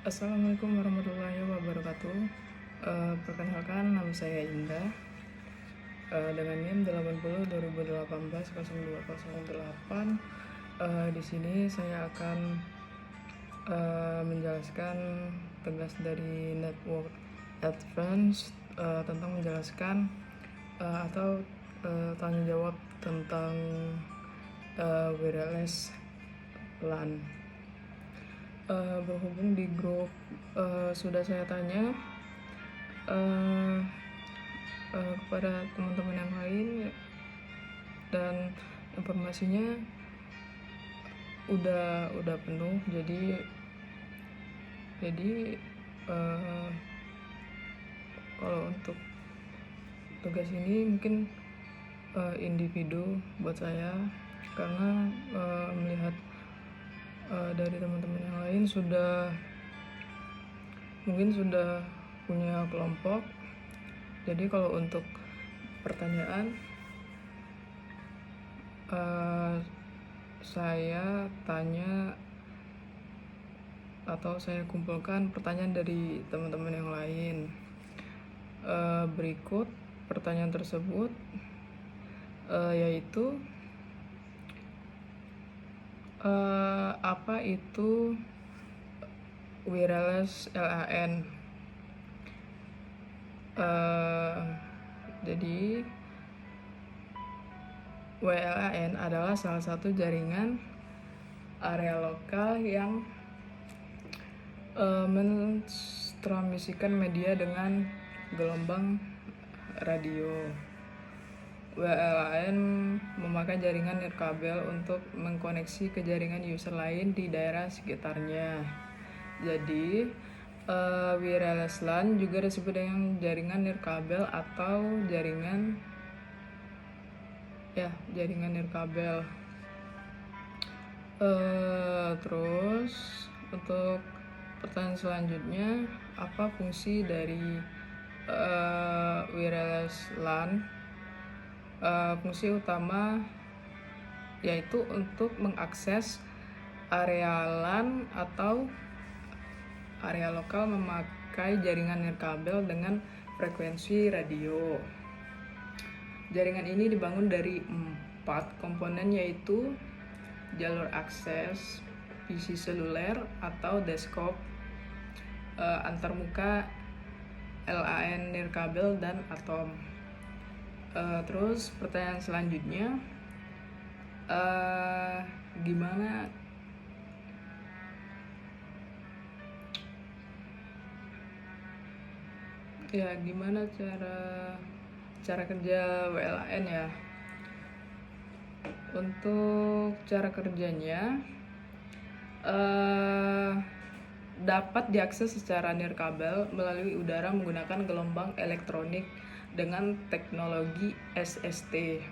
Assalamualaikum warahmatullahi wabarakatuh. Perkenalkan, nama saya Indah. Dengan NIM 80 2018 0208. Di sini saya akan menjelaskan tugas dari Network Advance tentang menjelaskan atau tanya jawab tentang wireless LAN. Berhubung di grup sudah saya tanya kepada teman-teman yang lain dan informasinya udah penuh, jadi kalau untuk tugas ini mungkin individu buat saya, karena melihat dari teman-teman yang lain mungkin sudah punya kelompok. Jadi kalau untuk pertanyaan saya tanya atau saya kumpulkan pertanyaan dari teman-teman yang lain. Berikut pertanyaan tersebut yaitu apa itu wireless LAN? Jadi WLAN adalah salah satu jaringan area lokal yang mentransmisikan media dengan gelombang radio. WLAN memakai jaringan nirkabel untuk mengkoneksi ke jaringan user lain di daerah sekitarnya. Jadi wireless LAN juga disebut dengan jaringan nirkabel atau jaringan nirkabel. Terus untuk pertanyaan selanjutnya, apa fungsi dari wireless LAN? Fungsi utama yaitu untuk mengakses area LAN atau area lokal memakai jaringan nirkabel dengan frekuensi radio. Jaringan ini dibangun dari 4 komponen, yaitu jalur akses, PC seluler atau desktop, antarmuka, LAN nirkabel, dan atom. Terus pertanyaan selanjutnya, gimana cara kerja WLAN ya? Untuk cara kerjanya dapat diakses secara nirkabel melalui udara menggunakan gelombang elektronik dengan teknologi SST.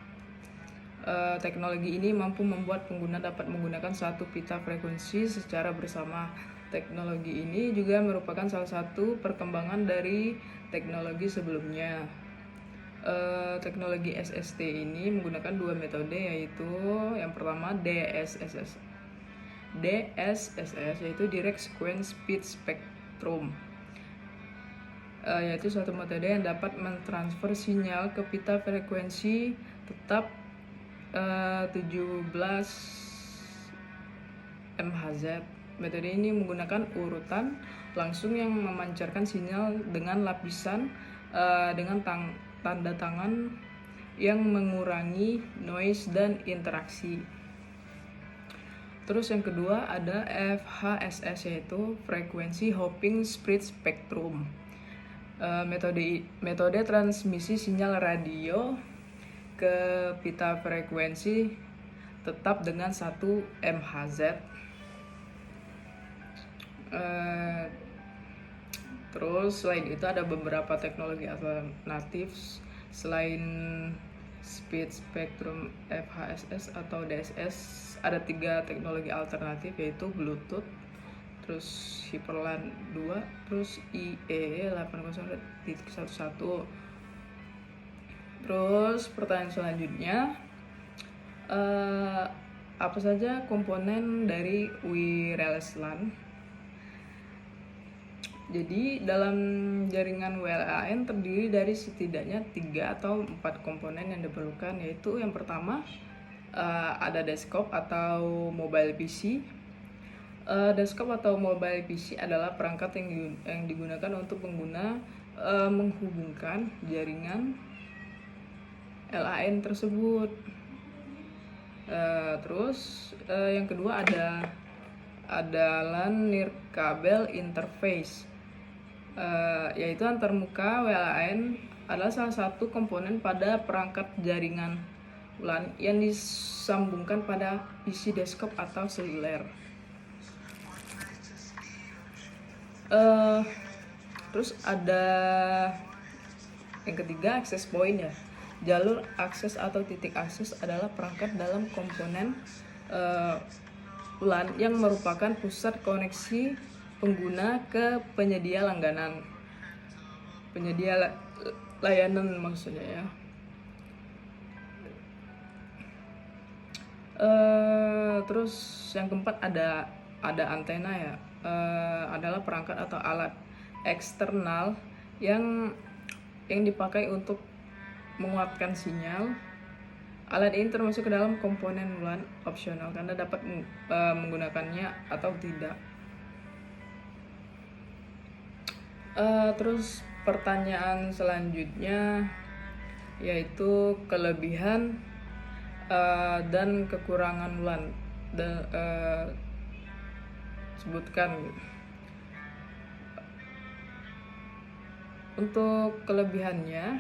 Teknologi ini mampu membuat pengguna dapat menggunakan satu pita frekuensi secara bersama. Teknologi ini juga merupakan salah satu perkembangan dari teknologi sebelumnya. Teknologi SST ini menggunakan 2 metode, yaitu yang pertama DSSS yaitu Direct Sequence Speed Spectrum, yaitu suatu metode yang dapat mentransfer sinyal ke pita frekuensi tetap 17 MHz. Metode ini menggunakan urutan langsung yang memancarkan sinyal dengan lapisan dengan tanda tangan yang mengurangi noise dan interaksi. Terus yang kedua ada FHSS, yaitu Frequency Hopping Speed Spectrum. Metode transmisi sinyal radio ke pita frekuensi tetap dengan 1 MHz. Terus selain itu ada beberapa teknologi alternatif selain speed spectrum FHSS atau DSS. Ada 3 teknologi alternatif, yaitu Bluetooth, terus Hyperland 2, terus IEEE 802.11. Terus pertanyaan selanjutnya, apa saja komponen dari wireless LAN? Jadi dalam jaringan WLAN terdiri dari setidaknya 3 atau 4 komponen yang diperlukan, yaitu yang pertama ada desktop atau mobile PC. Desktop atau mobile PC adalah perangkat yang digunakan untuk pengguna menghubungkan jaringan LAN tersebut. Terus yang kedua ada LAN Nirkabel Interface, yaitu antarmuka WLAN adalah salah satu komponen pada perangkat jaringan LAN yang disambungkan pada PC desktop atau seluler. Terus ada yang ketiga, access point ya. Jalur akses atau titik akses adalah perangkat dalam komponen LAN yang merupakan pusat koneksi pengguna ke penyedia langganan, penyedia layanan maksudnya ya. Terus yang keempat ada antena ya. Adalah perangkat atau alat eksternal yang dipakai untuk menguatkan sinyal. Alat ini termasuk ke dalam komponen LAN opsional karena dapat menggunakannya atau tidak. Terus pertanyaan selanjutnya yaitu kelebihan dan kekurangan LAN. Sebutkan. Untuk kelebihannya,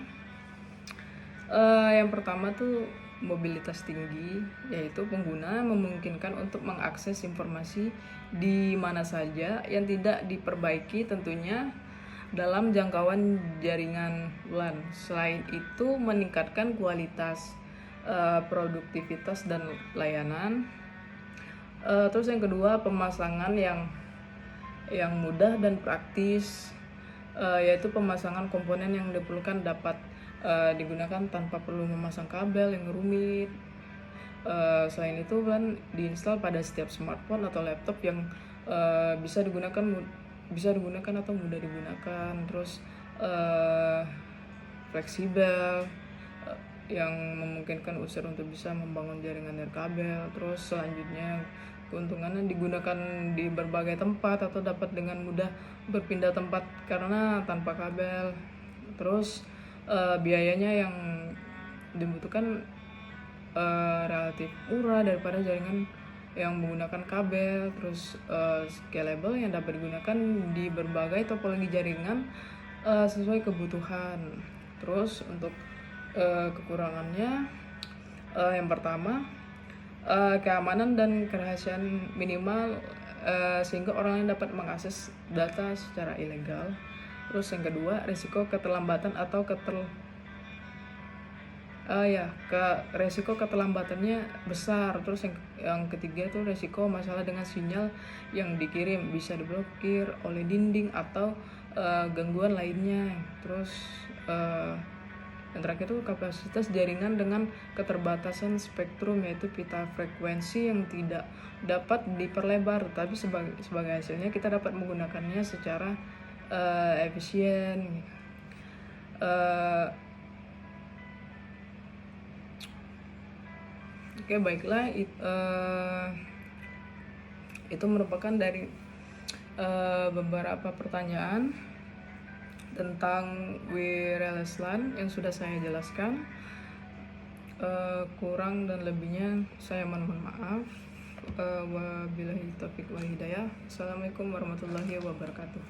yang pertama tuh mobilitas tinggi, yaitu pengguna memungkinkan untuk mengakses informasi di mana saja yang tidak diperbaiki tentunya dalam jangkauan jaringan LAN. Selain itu meningkatkan kualitas, produktivitas dan layanan. Terus yang kedua, pemasangan yang mudah dan praktis, yaitu pemasangan komponen yang diperlukan dapat digunakan tanpa perlu memasang kabel yang rumit. Selain itu kan diinstal pada setiap smartphone atau laptop yang bisa digunakan atau mudah digunakan. Terus fleksibel, yang memungkinkan user untuk bisa membangun jaringan nirkabel. Terus selanjutnya keuntungannya digunakan di berbagai tempat atau dapat dengan mudah berpindah tempat karena tanpa kabel. Terus biayanya yang dibutuhkan relatif murah daripada jaringan yang menggunakan kabel. Terus scalable yang dapat digunakan di berbagai topologi jaringan sesuai kebutuhan. Terus untuk kekurangannya, yang pertama, keamanan dan kerahasiaan minimal, sehingga orang lain dapat mengakses data secara ilegal. Terus yang kedua, risiko keterlambatan atau resiko keterlambatannya besar. Terus yang ketiga itu resiko masalah dengan sinyal yang dikirim, bisa diblokir oleh dinding atau gangguan lainnya. Terus yang terakhir itu kapasitas jaringan dengan keterbatasan spektrum, yaitu pita frekuensi yang tidak dapat diperlebar, tapi sebagai hasilnya kita dapat menggunakannya secara efisien. Oke, baiklah, itu merupakan dari beberapa pertanyaan tentang wireless LAN yang sudah saya jelaskan. Kurang dan lebihnya saya mohon maaf. Wabillahi taufiq wal hidayah. Assalamualaikum warahmatullahi wabarakatuh.